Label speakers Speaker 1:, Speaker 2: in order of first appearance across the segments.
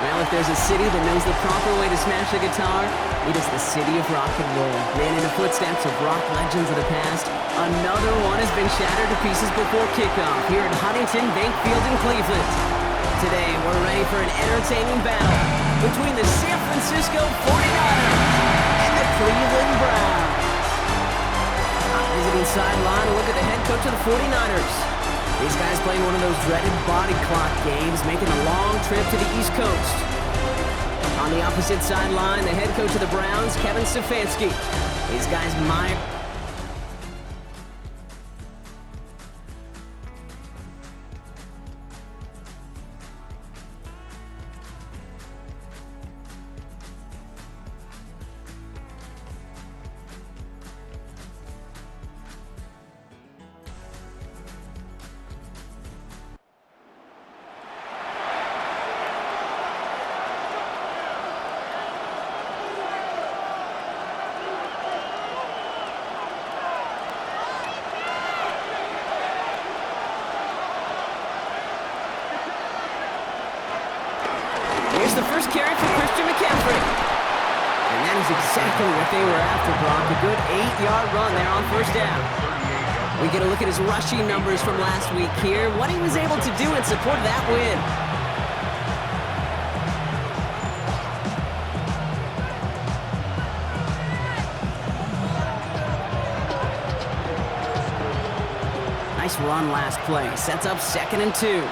Speaker 1: Well, if there's a city that knows the proper way to smash a guitar, it is the city of rock and roll. Man, in the footsteps of rock legends of the past, another one has been shattered to pieces before kickoff here at Huntington Bank Field in Cleveland. Today, we're ready for an entertaining battle between the San Francisco 49ers and the Cleveland Browns. On the visiting sideline, a look at the head coach of the 49ers. These guys playing one of those dreaded body clock games, making a long trip to the East Coast. On the opposite sideline, the head coach of the Browns, Kevin Stefanski. These guys might... Here's the first carry for Christian McCaffrey. And that is exactly what they were after, Brock. A good 8-yard run there on first down. We get a look at his rushing numbers from last week here, what he was able to do in support of that win. Nice run last play. Sets up 2nd and 2.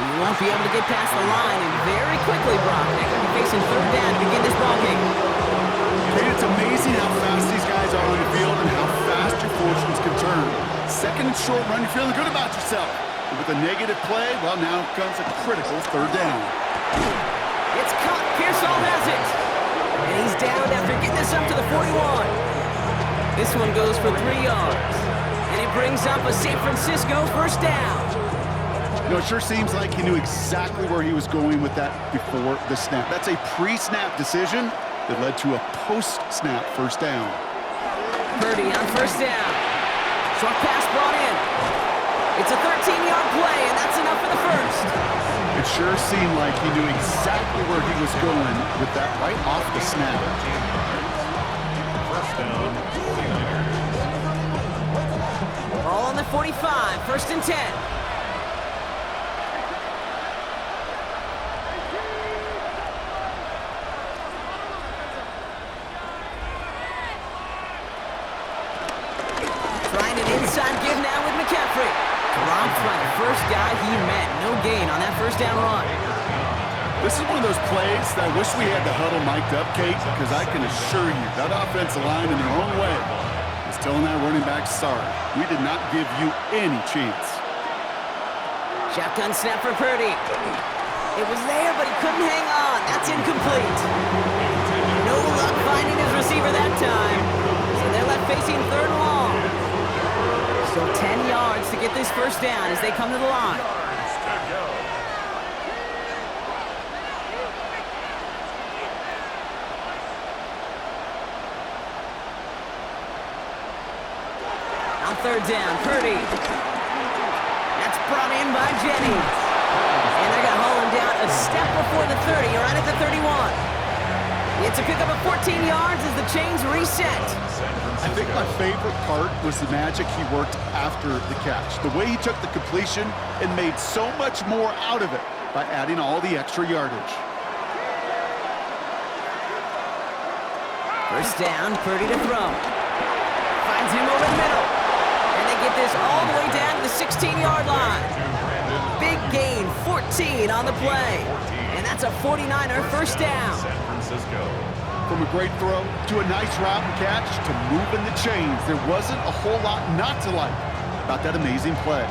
Speaker 1: He won't be able to get past the line, and very quickly, Brock, they're going to be facing 3rd down to begin this ballgame.
Speaker 2: It's amazing how fast these guys are on the field and how fast your fortunes can turn. 2nd and short run, you're feeling good about yourself. But with a negative play, well, now comes a critical 3rd down.
Speaker 1: It's caught. Pearsall has it. And he's down after getting this up to the 41. This one goes for 3 yards. And it brings up a San Francisco 1st down.
Speaker 2: You know, it sure seems like he knew exactly where he was going with that before the snap. That's a pre-snap decision that led to a post-snap 1st down.
Speaker 1: Purdy on 1st down. Short pass brought in. It's a 13-yard play, and that's enough for the 1st.
Speaker 2: It sure seemed like he knew exactly where he was going with that right off the snap.
Speaker 3: 1st down, 49ers.
Speaker 1: Ball on the 45, 1st and 10. Inside give now with McCaffrey. Dropped by the first guy he met. No gain on that 1st down run.
Speaker 2: This is one of those plays that I wish we had the huddle mic'd up, Kate, because I can assure you that offensive line in their own way is telling that running back, sorry, we did not give you any chance.
Speaker 1: Shotgun snap for Purdy. It was there, but he couldn't hang on. That's incomplete. No luck finding his receiver that time. So they're left facing 3rd and long. So 10 yards to get this 1st down as they come to the line. On 3rd down, Purdy. That's brought in by Jennings. And they're going to haul him down a step before the 30, right at the 31. It's a pickup of 14 yards as the chains reset.
Speaker 2: I think my favorite part was the magic he worked after the catch. The way he took the completion and made so much more out of it by adding all the extra yardage.
Speaker 1: 1st down, Purdy to throw. Finds him over the middle. And they get this all the way down to the 16-yard line. Big gain, 14 on the play. And that's a 49er 1st down.
Speaker 2: From a great throw to a nice route and catch to moving the chains, there wasn't a whole lot not to like about that amazing play.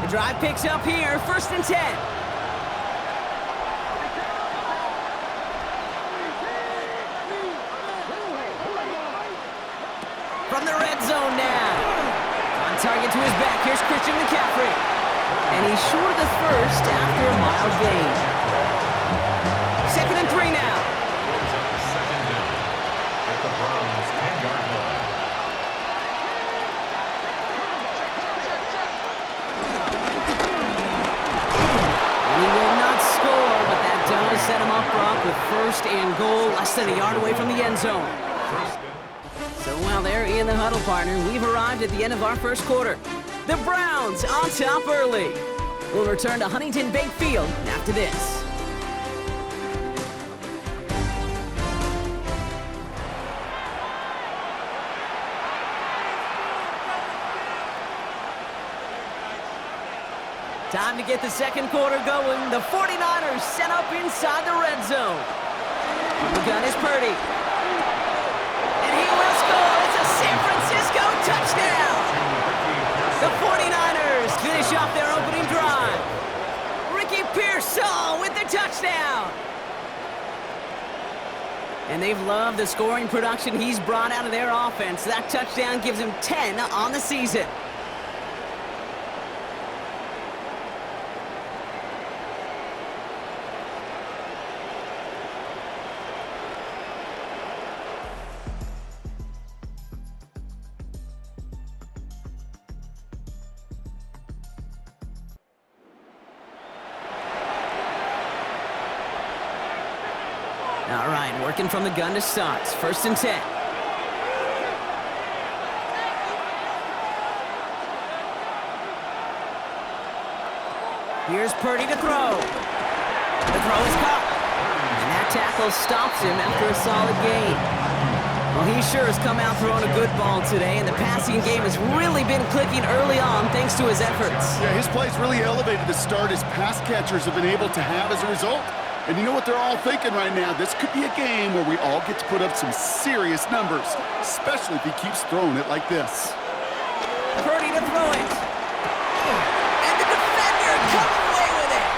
Speaker 1: The drive picks up here, 1st and 10. From the red zone now. On target to his back, here's Christian McCaffrey. And he's short of the 1st after a mild gain. 2nd and 3 now.
Speaker 3: Brings up 2nd down at the Browns' 10-yard line.
Speaker 1: And he will not score, but that does set him up, Brock, with 1st and goal, less than a yard away from the end zone. So while they're in the huddle, partner, we've arrived at the end of our 1st quarter. The Browns on top early. We'll return to Huntington Bank Field after this. Time to get the 2nd quarter going. The 49ers set up inside the red zone. The gun is Purdy. And he will score. It's a San Francisco touchdown. The 49ers finish off their opening drive. Ricky Pearsall with the touchdown. And they've loved the scoring production he's brought out of their offense. That touchdown gives him 10 on the season. All right, working from the gun to start. 1st and 10. Here's Purdy to throw. The throw is caught. And that tackle stops him after a solid gain. Well, he sure has come out throwing a good ball today, and the passing game has really been clicking early on thanks to his efforts.
Speaker 2: Yeah, his play's really elevated the start his pass catchers have been able to have as a result. And you know what they're all thinking right now? This could be a game where we all get to put up some serious numbers, especially if he keeps throwing it like this.
Speaker 1: Purdy to throw it. And the defender comes away with it.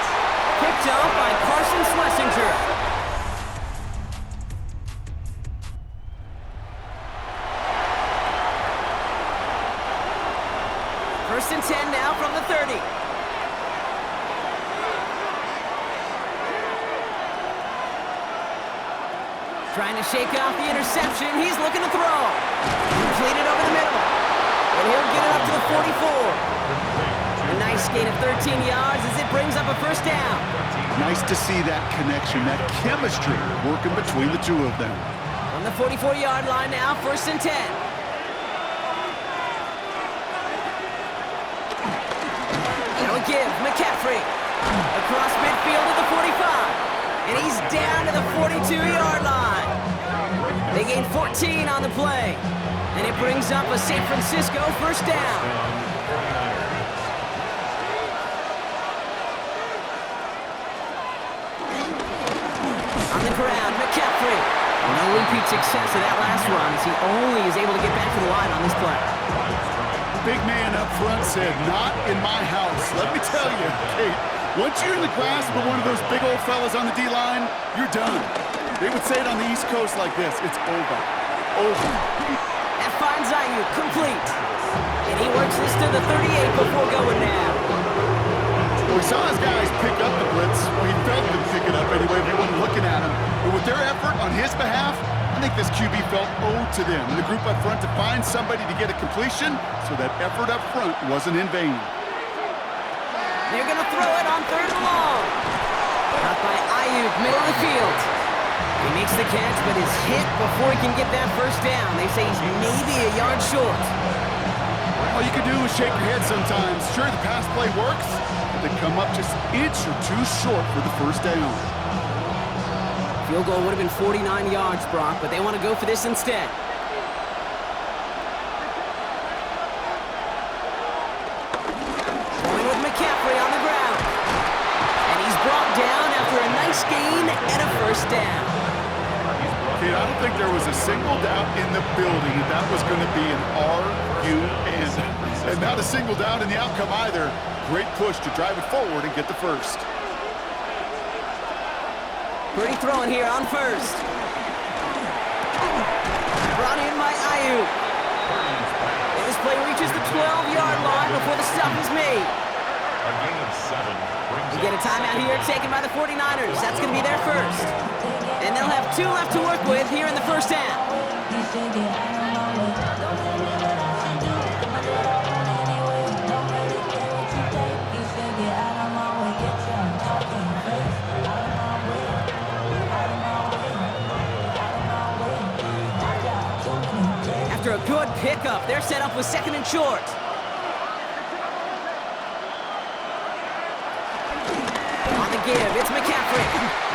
Speaker 1: Picked up by Carson Schlesinger. First and 10 now from the 30. Trying to shake off the interception. He's looking to throw. Completed over the middle. And he'll get it up to the 44. A nice gain of 13 yards as it brings up a 1st down.
Speaker 2: Nice to see that connection, that chemistry working between the two of them.
Speaker 1: On the 44-yard line now, 1st and 10. That'll give McCaffrey across midfield to the 45. And he's down to the 42-yard line. They gain 14 on the play. And it brings up a San Francisco 1st down. On the ground, McCaffrey. No repeat success of that last run as he only is able to get back to the line on this play.
Speaker 2: Big man up front said, "Not in my house." Let me tell you, Kate, once you're in the grasp of one of those big old fellas on the D-line, you're done. They would say it on the East Coast like this: it's over. Over.
Speaker 1: That finds Ayuk complete. And he works this to the 38 before going down.
Speaker 2: Well, we saw his guys pick up the blitz. We felt them pick it up anyway. We weren't looking at him. But with their effort on his behalf, I think this QB felt owed to them and the group up front to find somebody to get a completion, so that effort up front wasn't in vain.
Speaker 1: They're going to throw it on 3rd and long. Caught by Ayuk, middle of the field. He makes the catch, but is hit before he can get that 1st down. They say he's maybe a yard short.
Speaker 2: All you can do is shake your head sometimes. Sure, the pass play works, but they come up just an inch or two short for the 1st down.
Speaker 1: Field goal would have been 49 yards, Brock, but they want to go for this instead. Going with McCaffrey on the ground. And he's brought down after a nice gain and a 1st down.
Speaker 2: Kid, I don't think there was a single doubt in the building that was going to be an R-U-N. And not a single doubt in the outcome either. Great push to drive it forward and get the 1st.
Speaker 1: Purdy throwing here on 1st. Brought in by Ayuk. And this play reaches the 12-yard line before the stop is made.
Speaker 3: A gain of 7.
Speaker 1: We get a timeout here taken by the 49ers. That's going to be their first. And they'll have 2 left to work with here in the first half. After a good pickup, they're set up with 2nd and short. On the give, it's McCaffrey.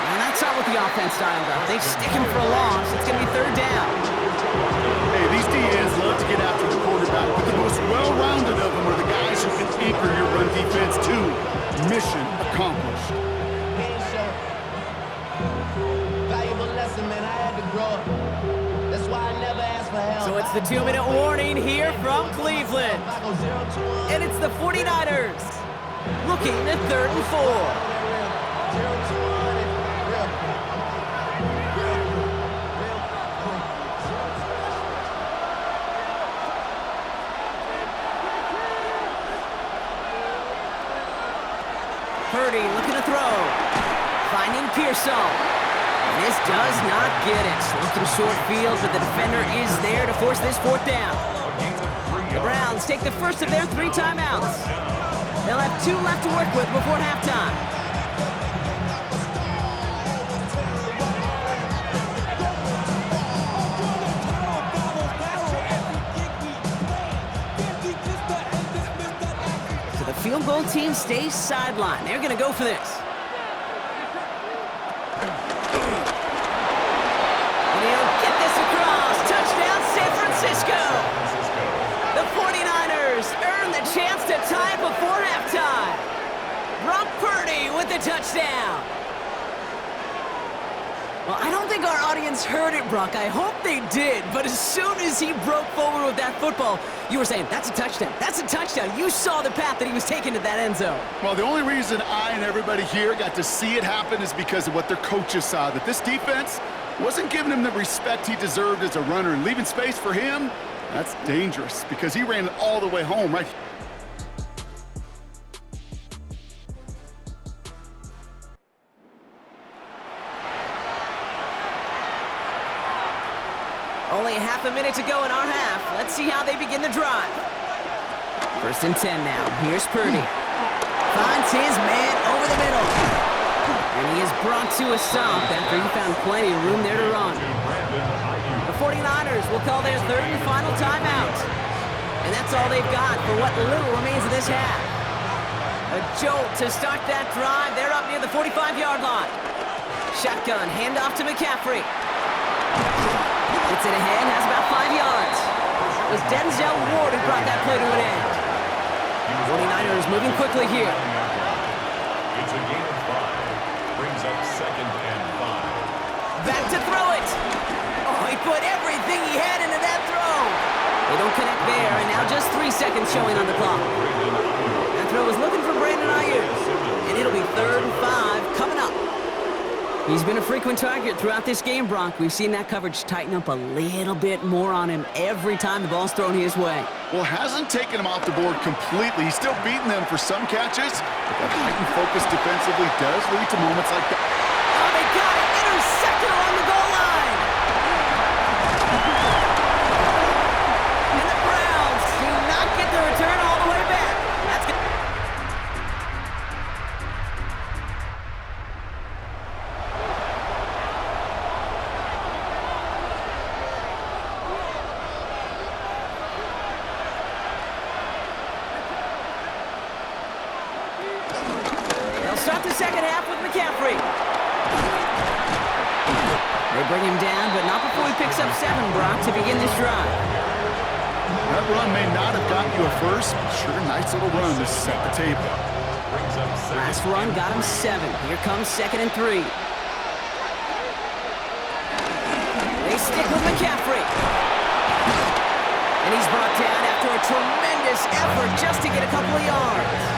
Speaker 1: And that's not what the offense dialed up. They stick him for a loss. It's going to be 3rd down.
Speaker 2: Hey, these DNs love to get after the quarterback, but the most well-rounded of them are the guys who can anchor your run defense too. Mission accomplished.
Speaker 4: Valuable lesson, man. I had to grow up. That's why I never asked for help.
Speaker 1: So it's the 2-minute warning here from Cleveland. And it's the 49ers looking at 3rd and 4. Purdy looking to throw. Finding Pearsall. And this does not get it. Looking short field, but the defender is there to force this 4th down. The Browns take the first of their 3 timeouts. They'll have 2 left to work with before halftime. So the field goal team stays sidelined. They're going to go for this. And he'll get this across. Touchdown, San Francisco. The 49ers earn the chance to tie it before halftime. Brock Purdy with the touchdown. Well, I don't think our audience heard it, Brock. I hope they did. But as soon as he broke forward with that football, you were saying, that's a touchdown. That's a touchdown. You saw the path that he was taking to that end zone.
Speaker 2: Well, the only reason I and everybody here got to see it happen is because of what their coaches saw, that this defense wasn't giving him the respect he deserved as a runner, and leaving space for him, that's dangerous because he ran it all the way home, right?
Speaker 1: Only half a minute to go in our half. Let's see how they begin the drive. 1st and 10 now. Here's Purdy. Finds his man over the middle. And he is brought to a stop after he found plenty of room there to run. The 49ers will call their 3rd and final timeout. And that's all they've got for what little remains of this half. A jolt to start that drive. They're up near the 45-yard line. Shotgun, handoff to McCaffrey. Gets it ahead, has about 5 yards. It was Denzel Ward who brought that play to an end. 49ers moving quickly here.
Speaker 3: It's a gain of 5. Brings up 2nd and 5.
Speaker 1: Back to throw it. Oh, he put everything he had into that throw. They don't connect there, and now just 3 seconds showing on the clock. That throw was looking for Brandon Ayuk, and it'll be 3rd and 5 coming up. He's been a frequent target throughout this game, Brock. We've seen that coverage tighten up a little bit more on him every time the ball's thrown his way.
Speaker 2: Well, hasn't taken him off the board completely. He's still beating them for some catches, but that heightened focus defensively does lead to moments like that.
Speaker 1: Oh, they got it! Intercepted along the goal line! And the Browns do not get the return all the way back. That's good. Start the second half with McCaffrey. They bring him down, but not before he picks up 7, Brock, to begin this drive.
Speaker 2: That run may not have got you a first, but sure, nice little run to set the table.
Speaker 3: Brings up 2nd.
Speaker 1: Last run got him 7. Here comes 2nd and 3. They stick with McCaffrey. And he's brought down after a tremendous effort just to get a couple of yards.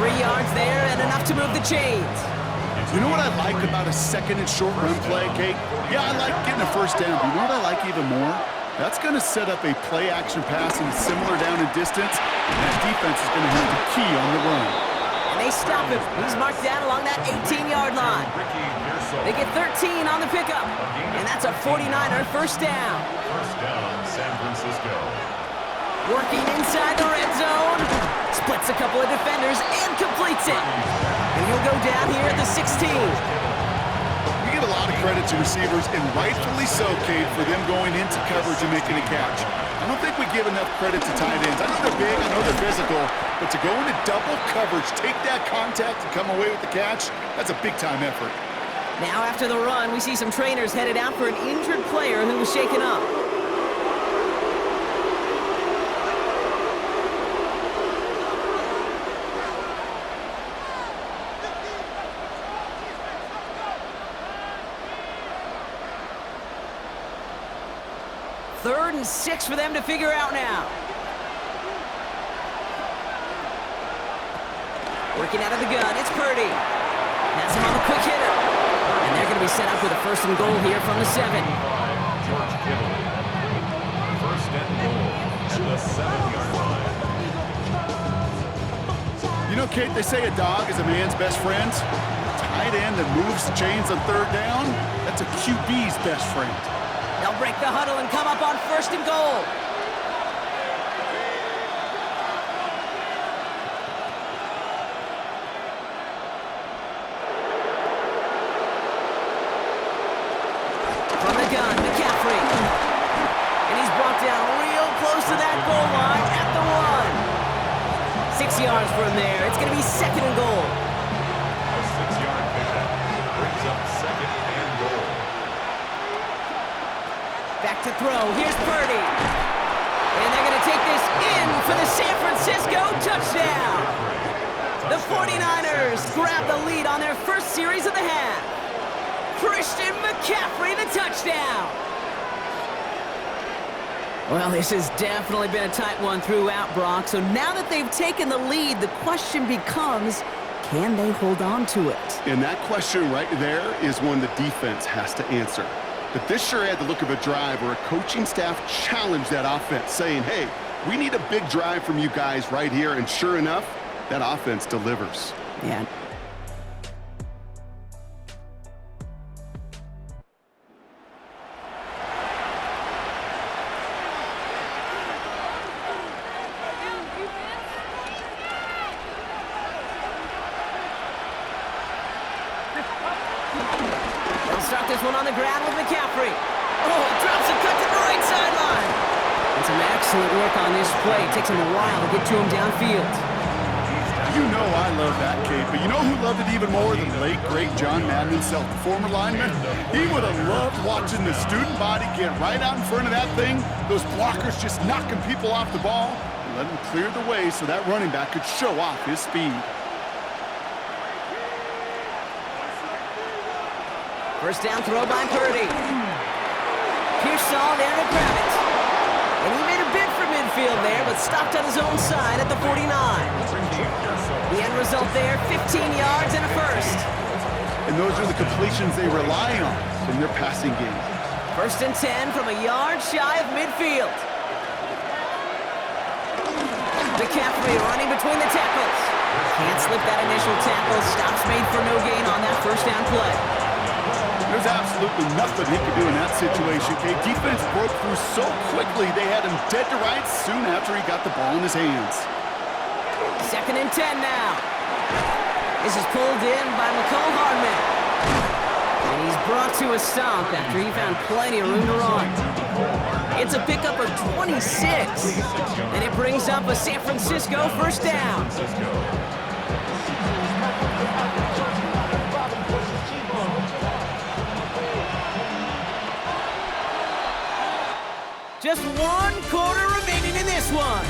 Speaker 1: 3 yards there and enough to move the chains.
Speaker 2: You know what I like about a 2nd and short run play, Kate? Yeah, I like getting a first down, but you know what I like even more? That's going to set up a play-action pass and similar down in distance, and that defense is going to have the key on the run.
Speaker 1: And they stop him. He's marked down along that 18-yard line. They get 13 on the pickup, and that's a 49er first down.
Speaker 3: First down, San Francisco.
Speaker 1: Working inside the red zone. Splits a couple of defenders and completes it. And he'll go down here at the 16.
Speaker 2: We give a lot of credit to receivers, and rightfully so, Kate, for them going into coverage and making a catch. I don't think we give enough credit to tight ends. I know they're big, I know they're physical, but to go into double coverage, take that contact, and come away with the catch, that's a big-time effort.
Speaker 1: Now after the run, we see some trainers headed out for an injured player who was shaken up. Third and 6 for them to figure out now. Working out of the gun, it's Purdy. That's him on the quick hitter. And they're going to be set up with a first and goal here from the 7.
Speaker 3: George Kittle. First and goal at the 7-yard line.
Speaker 2: You know, Kate, they say a dog is a man's best friend. A tight end that moves the chains on third down, that's a QB's best friend.
Speaker 1: They'll break the huddle and come up on first and goal. From the gun, McCaffrey. And he's brought down real close to that goal line at the 1. 6 yards from there. It's going to be second and goal.
Speaker 3: A 6-yard pickup brings up second and goal.
Speaker 1: Back to throw. Here's Purdy. And they're going to take this in for the San Francisco touchdown. The 49ers grab the lead on their first series of the half. Christian McCaffrey, the touchdown. Well, this has definitely been a tight one throughout, Brock. So now that they've taken the lead, the question becomes, can they hold on to it?
Speaker 2: And that question right there is one the defense has to answer. But this sure had the look of a drive where a coaching staff challenged that offense, saying, hey, we need a big drive from you guys right here. And sure enough, that offense delivers.
Speaker 1: Yeah. Start this one on the ground with McCaffrey. Oh, drops a cut to the right sideline. And some excellent work on this play. It takes him a while to get to him downfield.
Speaker 2: You know I love that, Kate, but you know who loved it even more than the late, great John Madden himself, the former lineman? He would have loved watching the student body get right out in front of that thing, those blockers just knocking people off the ball, and let him clear the way so that running back could show off his speed.
Speaker 1: First down throw by Purdy. Pearsall there to grab it. And he made a bid for midfield there, but stopped on his own side at the 49. The end result there, 15 yards and a first.
Speaker 2: And those are the completions they rely on from their passing game.
Speaker 1: First and 10 from a yard shy of midfield. McCaffrey running between the tackles. Can't slip that initial tackle. Stops made for no gain on that first down play.
Speaker 2: There's absolutely nothing he could do in that situation, Kate. Defense broke through so quickly, they had him dead to rights soon after he got the ball in his hands.
Speaker 1: Second and 10 now. This is pulled in by McCole Hardman. And he's brought to a stop after he found plenty of room to run. It's a pickup of 26. And it brings up a San Francisco first down. Just 1 quarter remaining in this one.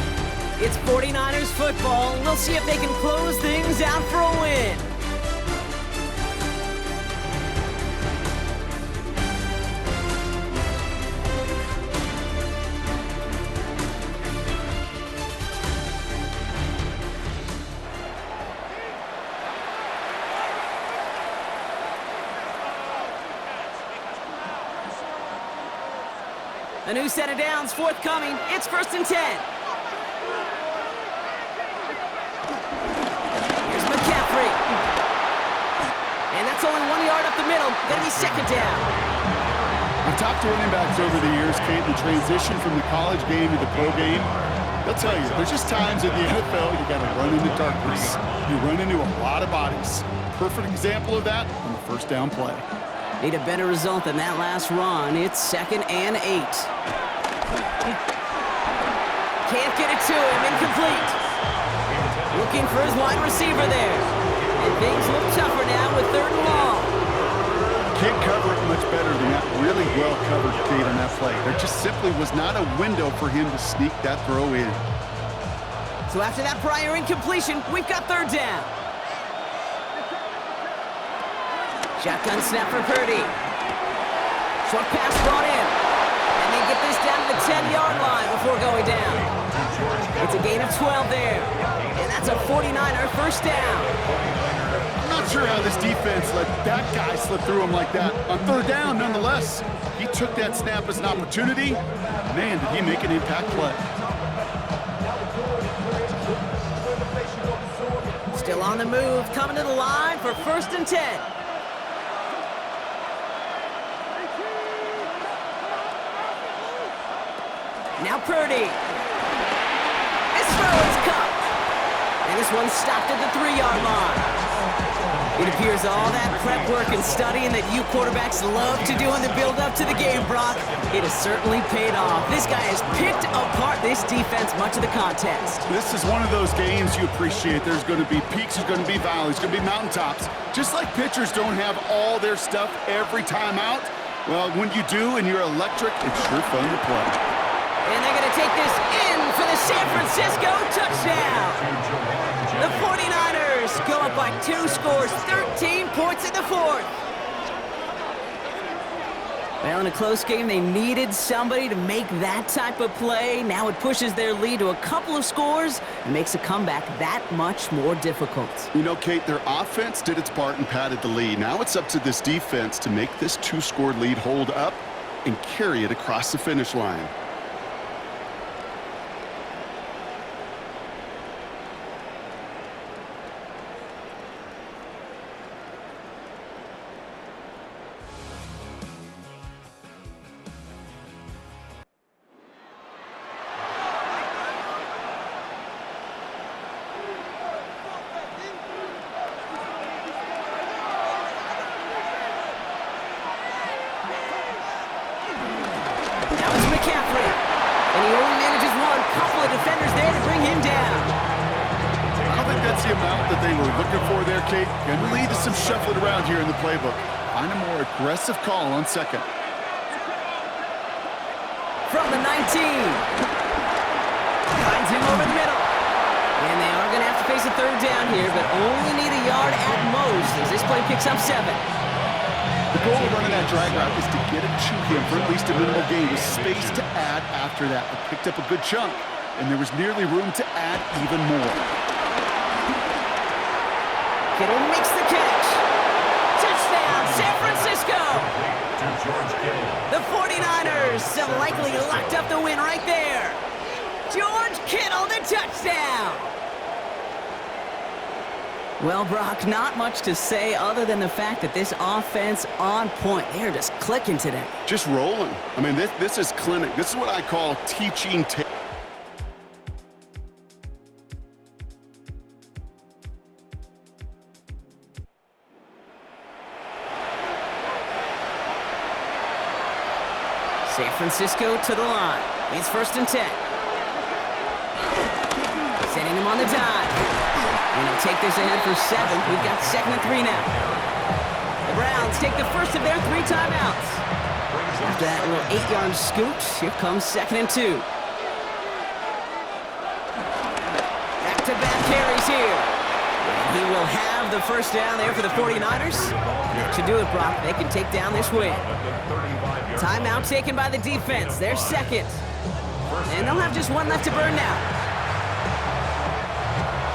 Speaker 1: It's 49ers football. We'll see if they can close things out for a win. A new set of downs forthcoming. It's first and 10. Here's McCaffrey. It's only 1 yard up the middle. Gonna be second down.
Speaker 2: I've talked to running backs over the years, Kate, the transition from the college game to the pro game. They'll tell you, there's just times in the NFL you got to run into darkness. You run into a lot of bodies. Perfect example of that on the first down play.
Speaker 1: Need a better result than that last run. It's 2nd and 8. Can't get it to him. Incomplete. Looking for his wide receiver there. And things look tougher now with 3rd and long.
Speaker 2: Can't cover it much better than that. Really well covered, Kate, on that play. There just simply was not a window for him to sneak that throw in.
Speaker 1: So after that prior incompletion, we've got 3rd down. Shotgun snap for Purdy. Short pass brought in. And they get this down to the 10-yard line before going down. It's a gain of 12 there. And that's a 49er first down.
Speaker 2: I'm not sure how this defense let that guy slip through him like that. On 3rd down, nonetheless, he took that snap as an opportunity. Man, did he make an impact play.
Speaker 1: Still on the move, coming to the line for 1st and 10. Now Purdy. This throw is cupped. And this one's stopped at the 3-yard line. It appears all that prep work and studying that you quarterbacks love to do in the build-up to the game, Brock, it has certainly paid off. This guy has picked apart this defense much of the contest.
Speaker 2: This is one of those games you appreciate. There's going to be peaks, there's going to be valleys, there's going to be mountaintops. Just like pitchers don't have all their stuff every time out, well, when you do and you're electric, it's sure fun to play.
Speaker 1: And they're going to take this in for the San Francisco touchdown. The 49ers go up by 2 scores, 13 points in the 4th. Well, in a close game, they needed somebody to make that type of play. Now it pushes their lead to a couple of scores and makes a comeback that much more difficult.
Speaker 2: You know, Kate, their offense did its part and padded the lead. Now it's up to this defense to make this 2-score lead hold up and carry it across the finish line. The amount that they were looking for there, Kate, can lead to some shuffling around here in the playbook. Find a more aggressive call on 2nd.
Speaker 1: From the 19. Finds him over the middle. And they are going to have to face a 3rd down here, but only need a yard at most as this play picks up 7.
Speaker 2: The goal of running that drag route is to get it to him for at least a minimal gain with space to add after that. They picked up a good chunk, and there was nearly room to add even more.
Speaker 1: Kittle makes the catch. Touchdown, San Francisco. The 49ers have likely locked up the win right there. George Kittle, the touchdown. Well, Brock, not much to say other than the fact that this offense on point. They are just clicking today.
Speaker 2: Just rolling. I mean, this is clinic. This is what I call teaching tape.
Speaker 1: San Francisco to the line. It's 1st and 10. Sending him on the dive. And he'll take this ahead for 7. We've got 2nd and 3 now. The Browns take the first of their 3 timeouts. After that little 8-yard scoot, here comes 2nd and 2. Back-to-back carries here. And he will have the first down there for the 49ers. Should do it, Brock. They can take down this win. Timeout taken by the defense. They're 2nd. And they'll have just 1 left to burn now.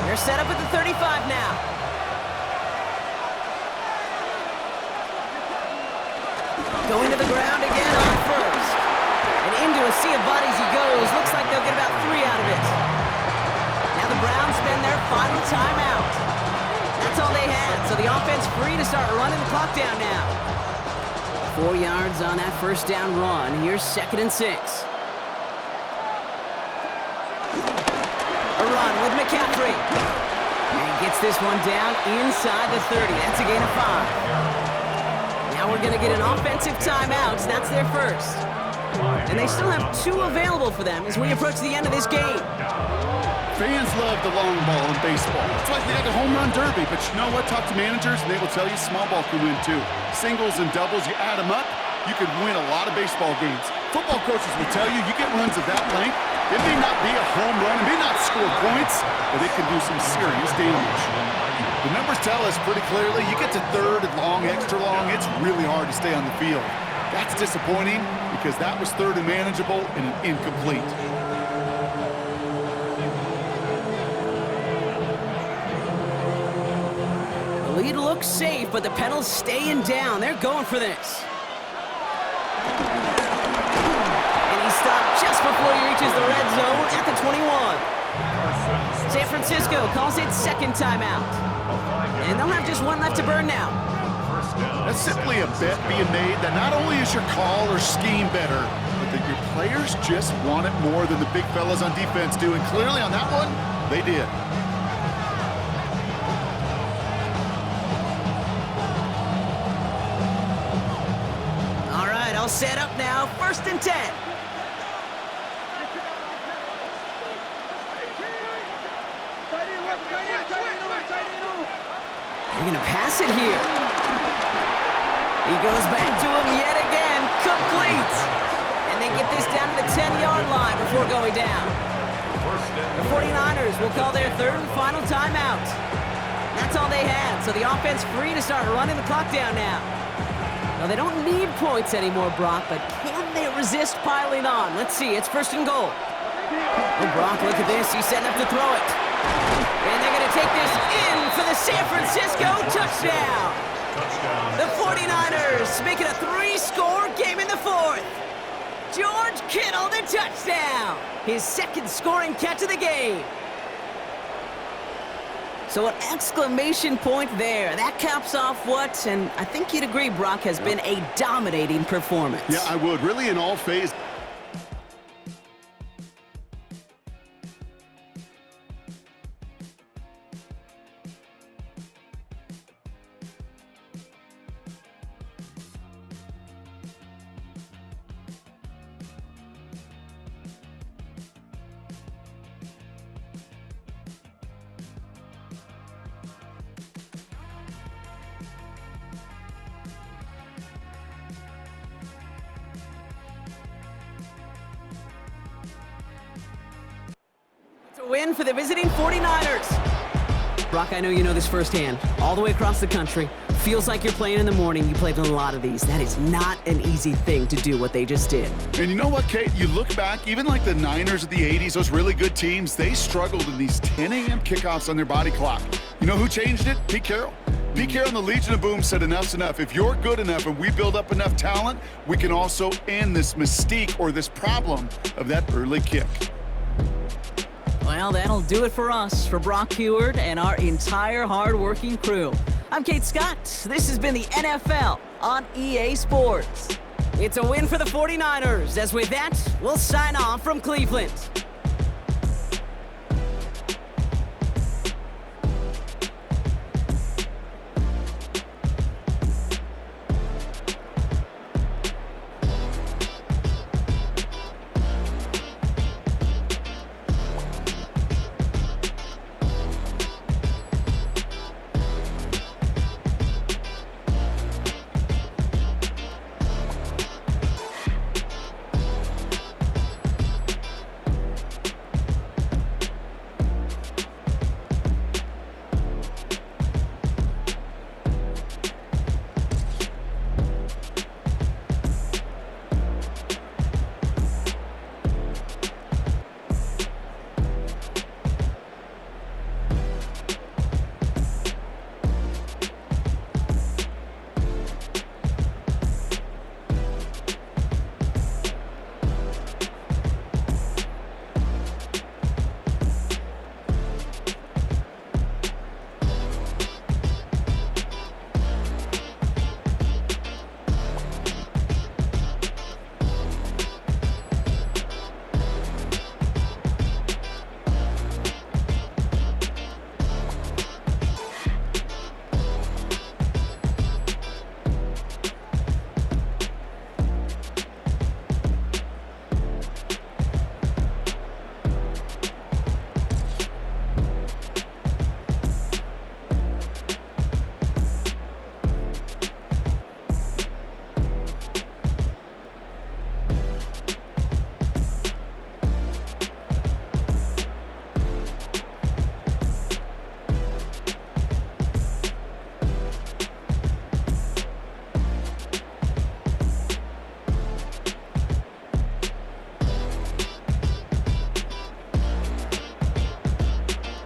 Speaker 1: They're set up at the 35 now. Going to the ground again on 1st. And into a sea of bodies he goes. Looks like they'll get about 3 out of it. Now the Browns spend their final timeout. That's all they had. So the offense free to start running the clock down now. 4 yards on that first down run. Here's 2nd and 6. A run with McCaffrey. And gets this one down inside the 30. That's a gain of 5. Now we're going to get an offensive timeout. That's their first. And they still have 2 available for them as we approach the end of this game.
Speaker 2: Fans love the long ball in baseball. That's why they had the home run derby. But you know what? Talk to managers, and they will tell you small ball can win too. Singles and doubles, you add them up, you could win a lot of baseball games. Football coaches will tell you get runs of that length. It may not be a home run, it may not score points, but it can do some serious damage. The numbers tell us pretty clearly, you get to 3rd and long, extra long, it's really hard to stay on the field. That's disappointing because that was 3rd and manageable and an incomplete.
Speaker 1: The lead looks safe, but the Pedals staying down. They're going for this. And he stopped just before he reaches the red zone at the 21. San Francisco calls it 2nd timeout. And they'll have just 1 left to burn now.
Speaker 2: That's simply a bet being made that not only is your call or scheme better, but that your players just want it more than the big fellas on defense do. And clearly on that one, they did.
Speaker 1: All right, all set up now. 1st and 10. They're going to pass it here. He goes back to him yet again. Complete. And they get this down to the 10-yard line before going down. The 49ers will call their 3rd and final timeout. That's all they had, so the offense free to start running the clock down now. Now, they don't need points anymore, Brock, but can they resist piling on? Let's see. It's 1st and goal. Oh, Brock, look at this. He's setting up to throw it. And they're going to take this in for the San Francisco touchdown. The 49ers make it a 3-score game in the 4th. George Kittle, the touchdown. His 2nd scoring catch of the game. So an exclamation point there. That caps off what, and I think you'd agree, Brock, has been a dominating performance.
Speaker 2: Yeah, I would. Really in all phases.
Speaker 1: A win for the visiting 49ers. Brock, I know you know this firsthand. All the way across the country. Feels like you're playing in the morning. You played in a lot of these. That is not an easy thing to do, what they just did.
Speaker 2: And you know what, Kate? You look back, even like the Niners of the 80s, those really good teams, they struggled in these 10 a.m. kickoffs on their body clock. You know who changed it? Pete Carroll. Pete Carroll and the Legion of Boom said enough's enough. If you're good enough and we build up enough talent, we can also end this mystique or this problem of that early kick.
Speaker 1: Well, that'll do it for us, for Brock Heward and our entire hard-working crew. I'm Kate Scott. This has been the NFL on EA Sports. It's a win for the 49ers, as with that, we'll sign off from Cleveland.